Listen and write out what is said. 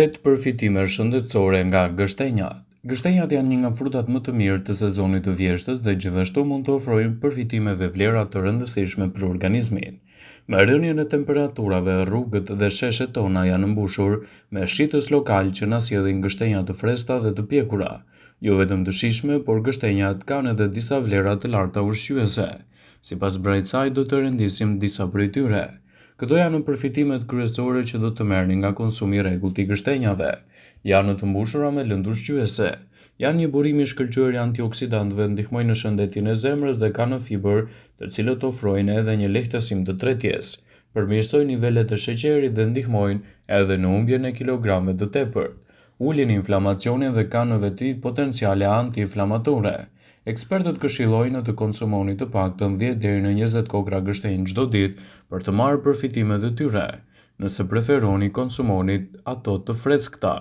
8 përfitime shëndetësore nga gështenjat. Gështenjat janë një nga frutat më të mirë të sezonit të vjeshtës dhe gjithashtu mund të ofrojnë përfitime dhe vlera të rëndësishme për organizmin. Me rënien e temperaturave, rrugët dhe sheshet tona janë mbushur me shitës lokal që na sjellin gështenja të freskëta dhe të pjekura. Jo vetëm të shijshme, por gështenjat kanë edhe disa vlera të larta ushqyese. Sipas Brightside do të rendisim disa prej tyre. Këto janë përfitimet kryesore që do të merrni nga konsumi i rregullt i gështenjave. Janë të mbushura me lëndë ushqyese. Janë një burim i shkëlqyer i antioksidantëve, ndihmojnë në shëndetin e zemrës dhe kanë fiber, të cilët ofrojnë edhe një lehtësim të tretjes. Përmirësojnë nivelet e sheqerit dhe ndihmojnë edhe në humbjen e kilogramëve të tepërt. Ulin inflamacionin dhe kanë në veti potenciale anti-inflamatore. Ekspertët këshillojnë të konsumoni të paktën 10 deri në 20 kokra gështenjë çdo ditë për të marrë përfitimet e tyre. Nëse preferoni, konsumoni ato të freskëta.